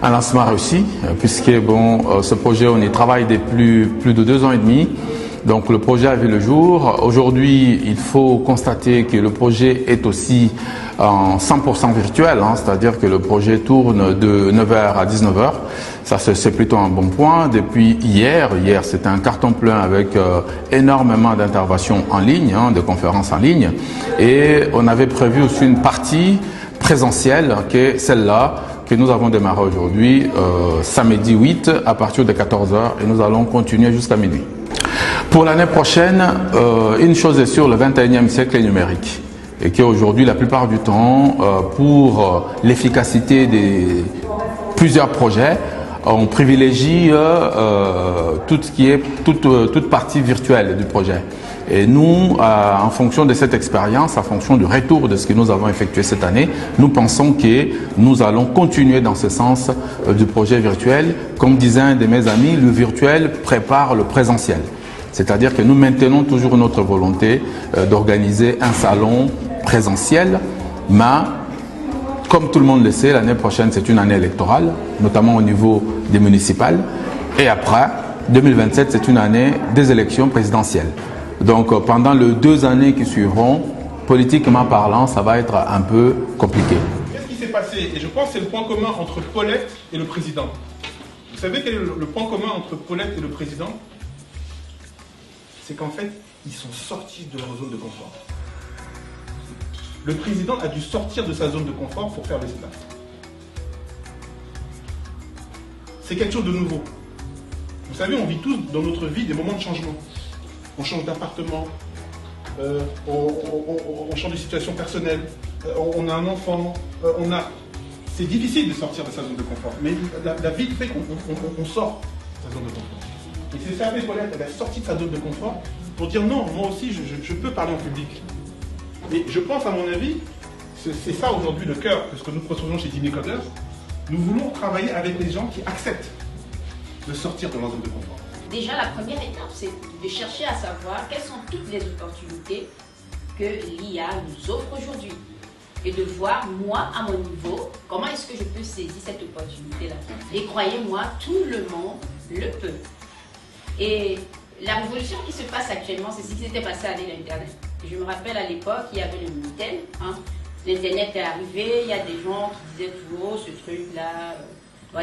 un lancement réussi, puisque bon, ce projet, on y travaille depuis plus de 2 ans et demi. Donc le projet a vu le jour. Aujourd'hui, il faut constater que le projet est aussi en 100% virtuel, c'est-à-dire que le projet tourne de 9h à 19h. Ça, c'est plutôt un bon point. Depuis hier c'était un carton plein avec énormément d'interventions en ligne, de conférences en ligne. Et on avait prévu aussi une partie présentielle, qui est celle-là, que nous avons démarré aujourd'hui, samedi 8 à partir de 14h, et nous allons continuer jusqu'à minuit. Pour l'année prochaine, une chose est sûre, le 21e siècle est numérique. Et qu'aujourd'hui, la plupart du temps, pour l'efficacité des plusieurs projets, on privilégie toute partie virtuelle du projet. Et nous, en fonction de cette expérience, en fonction du retour de ce que nous avons effectué cette année, nous pensons que nous allons continuer dans ce sens du projet virtuel. Comme disait un de mes amis, le virtuel prépare le présentiel. C'est-à-dire que nous maintenons toujours notre volonté d'organiser un salon présentiel, mais comme tout le monde le sait, l'année prochaine c'est une année électorale, notamment au niveau des municipales, et après, 2027 c'est une année des élections présidentielles. Donc pendant les 2 années qui suivront, politiquement parlant, ça va être un peu compliqué. Qu'est-ce qui s'est passé? Et je pense que c'est le point commun entre Paulette et le président. Vous savez quel est le point commun entre Paulette et le président? C'est qu'en fait, ils sont sortis de leur zone de confort. Le président a dû sortir de sa zone de confort pour faire le Sénat. C'est quelque chose de nouveau. Vous savez, on vit tous dans notre vie des moments de changement. On change d'appartement, on change de situation personnelle, on a un enfant, C'est difficile de sortir de sa zone de confort, mais la vie fait qu'on sort de sa zone de confort. Et c'est ça, Paulette, elle a sorti de sa zone de confort pour dire non, moi aussi je peux parler en public. Et je pense, à mon avis, c'est ça aujourd'hui le cœur de ce que nous proposons chez Dimi Coders. Nous voulons travailler avec les gens qui acceptent de sortir de leur zone de confort. Déjà, la première étape, c'est de chercher à savoir quelles sont toutes les opportunités que l'IA nous offre aujourd'hui. Et de voir, moi, à mon niveau, comment est-ce que je peux saisir cette opportunité-là. Et croyez-moi, tout le monde le peut. Et la révolution qui se passe actuellement, c'est ce qui s'était passé avec l'Internet. Je me rappelle à l'époque, il y avait le Minitel. L'Internet est arrivé, il y a des gens qui disaient tout haut, ce truc-là,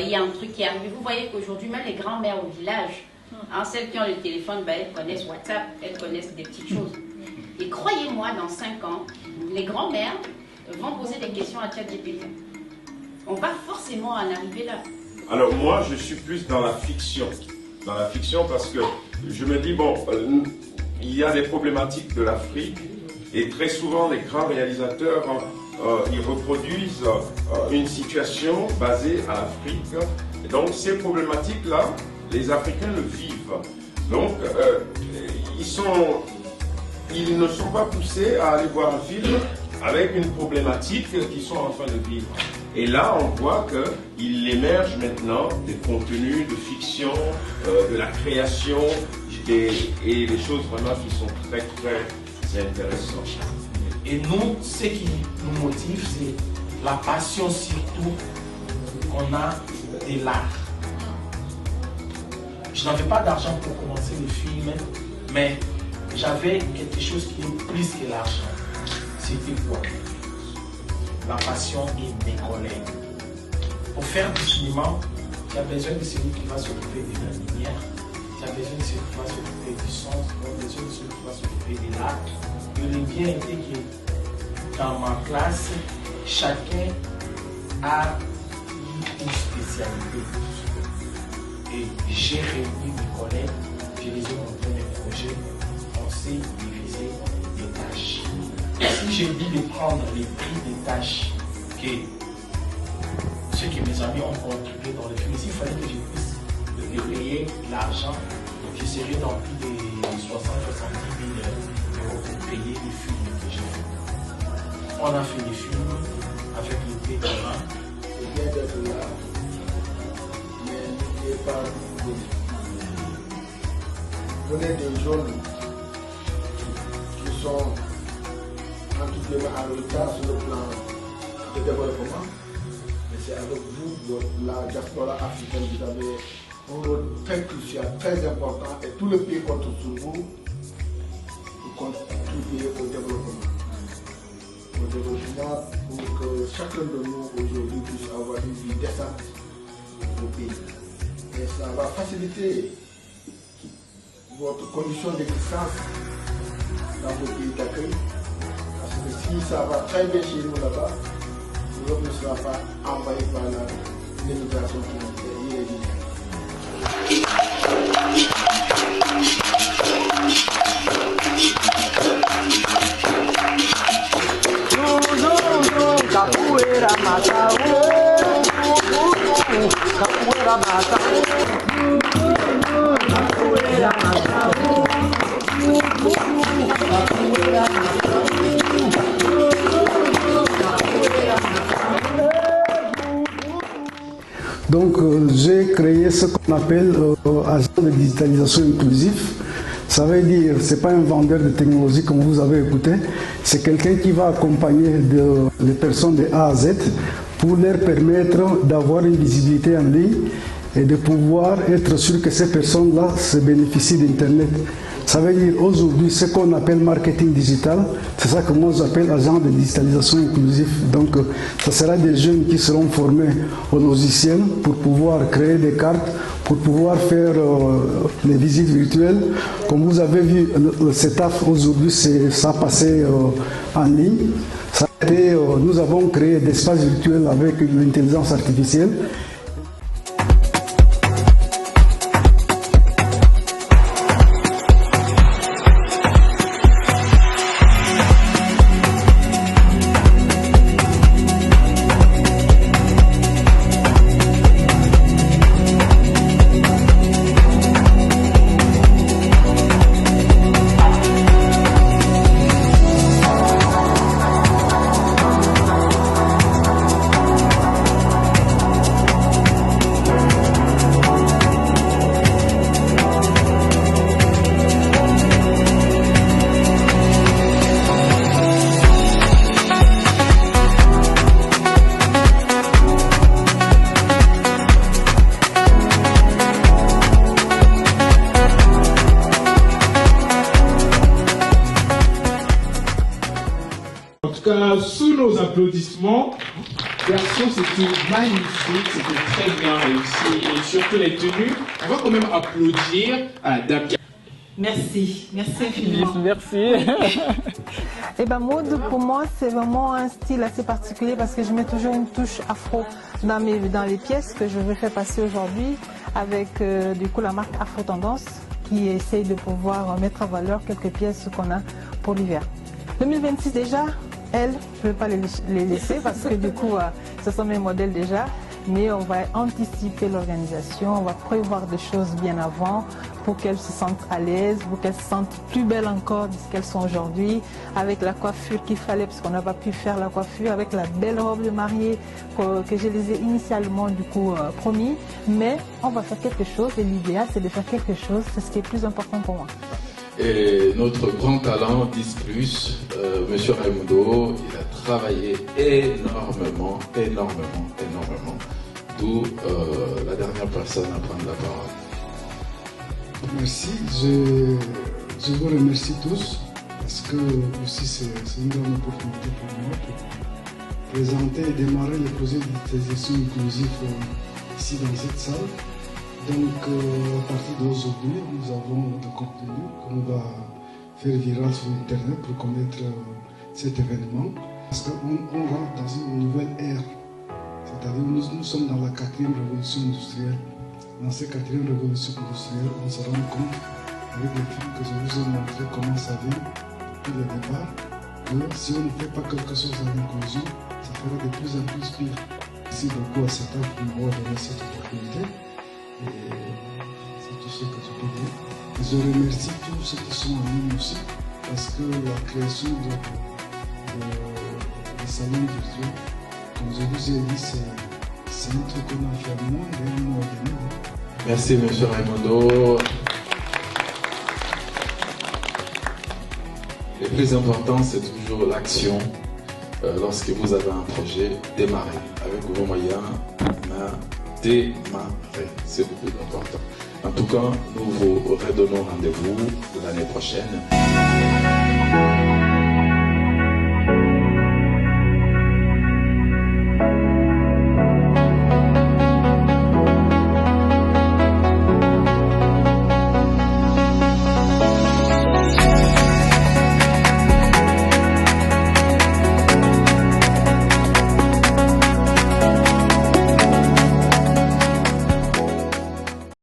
il y a un truc qui est arrivé. Vous voyez qu'aujourd'hui, même les grands-mères au village, celles qui ont le téléphone, elles connaissent WhatsApp, elles connaissent des petites choses. Et croyez-moi, dans 5 ans, les grands-mères vont poser des questions à ChatGPT. On va forcément en arriver là. Alors moi, je suis plus dans la fiction. Dans la fiction parce que je me dis, bon, il y a des problématiques de l'Afrique et très souvent les grands réalisateurs, ils reproduisent une situation basée à l'Afrique. Et donc ces problématiques-là, les Africains le vivent. Donc ils ne sont pas poussés à aller voir un film avec une problématique qu'ils sont en train de vivre. Et là, on voit qu'il émerge maintenant des contenus de fiction, de la création, et des choses vraiment qui sont très, très intéressantes. Et nous, ce qui nous motive, c'est la passion surtout qu'on a de l'art. Je n'avais pas d'argent pour commencer le film, mais j'avais quelque chose qui est plus que l'argent. C'était quoi? La passion et mes collègues. Pour faire du cinéma, tu as besoin de celui qui va s'occuper de la lumière, tu as besoin de celui qui va s'occuper du son, tu as besoin de celui qui va s'occuper de l'art. Et le bien était que dans ma classe, chacun a une spécialité. Et j'ai réuni mes collègues, je les ai montré mes projets, on s'est divisé les tâches. Si j'ai dit de prendre les prix des tâches que ceux que mes amis ont contribué dans le film, il fallait que je puisse les payer l'argent, je serais dans plus de 60-70 000 euros pour payer les films que j'ai fait. On a fait des films avec le pétrole. C'est bien d'être là, mais n'oubliez pas de donner des zones qui sont en tout cas en retard sur le plan de développement. Et c'est avec vous, la diaspora africaine, vous avez un rôle très crucial, très important, et tout le pays compte sur vous pour contribuer au développement. Au développement pour que chacun de nous aujourd'hui puisse avoir une vie décente au pays. Et ça va faciliter votre condition d'existence dans vos pays d'accueil. Parce que si ça va très bien chez nous là-bas, l'Europe ne sera pas envahie par l'immigration qui est irrégulière. Capoeira mata capoeira mata capoeira Donc j'ai créé ce qu'on appelle agent de digitalisation inclusif. Ça veut dire, ce n'est pas un vendeur de technologie comme vous avez écouté, c'est quelqu'un qui va accompagner les personnes de A à Z pour leur permettre d'avoir une visibilité en ligne et de pouvoir être sûr que ces personnes-là se bénéficient d'Internet. Ça veut dire aujourd'hui ce qu'on appelle marketing digital, c'est ça que moi j'appelle agent de digitalisation inclusif. Donc ce sera des jeunes qui seront formés au logiciel pour pouvoir créer des cartes, pour pouvoir faire les visites virtuelles. Comme vous avez vu, le setup aujourd'hui, ça a passé en ligne. Ça a été, nous avons créé des espaces virtuels avec l'intelligence artificielle. Sous nos applaudissements, garçon, c'était magnifique, c'était très bien réussi et surtout les tenues. On va quand même applaudir à Dame. Merci, merci infiniment. Merci. Et ben mode pour moi c'est vraiment un style assez particulier parce que je mets toujours une touche afro dans les pièces que je veux faire passer aujourd'hui avec du coup la marque Afro Tendance qui essaye de pouvoir mettre en valeur quelques pièces qu'on a pour l'hiver. 2026 déjà. Je ne vais pas les laisser parce que du coup, ce sont mes modèles déjà, mais on va anticiper l'organisation, on va prévoir des choses bien avant pour qu'elles se sentent à l'aise, pour qu'elles se sentent plus belles encore de ce qu'elles sont aujourd'hui, avec la coiffure qu'il fallait parce qu'on n'a pas pu faire la coiffure, avec la belle robe de mariée que je les ai initialement du coup promis, mais on va faire quelque chose et l'idéal c'est de faire quelque chose, c'est ce qui est plus important pour moi. Et notre grand talent, 10+, Monsieur Raimundo, il a travaillé énormément, d'où la dernière personne à prendre la parole. Merci, je vous remercie tous, parce que aussi c'est une grande opportunité pour moi pour présenter et démarrer le projet de digitalisation inclusive ici dans cette salle. Donc, à partir d'aujourd'hui, nous avons le contenu qu'on va faire viral sur Internet pour connaître cet événement. Parce qu'on rentre dans une nouvelle ère. C'est-à-dire nous sommes dans la 4e révolution industrielle. Dans cette 4e révolution industrielle, on se rend compte, avec les films que je vous ai montré comment ça vient depuis le départ, que si on ne fait pas quelque chose à l'inclusion, ça fera de plus en plus pire. Merci beaucoup à cet âge pour m'avoir donné cette opportunité. Et c'est tout ce que je peux dire. Et je remercie tous ceux qui sont en ligne aussi, parce que la création de salons virtuels, comme je vous ai dit, c'est un truc qu'on a fait à moins d'un mois et demi. Merci, M. Raimundo. Le plus important, c'est toujours l'action. lorsque vous avez un projet, démarrez. Avec vos moyens, démarrez. C'est beaucoup important. En tout cas, nous vous redonnons rendez-vous l'année prochaine.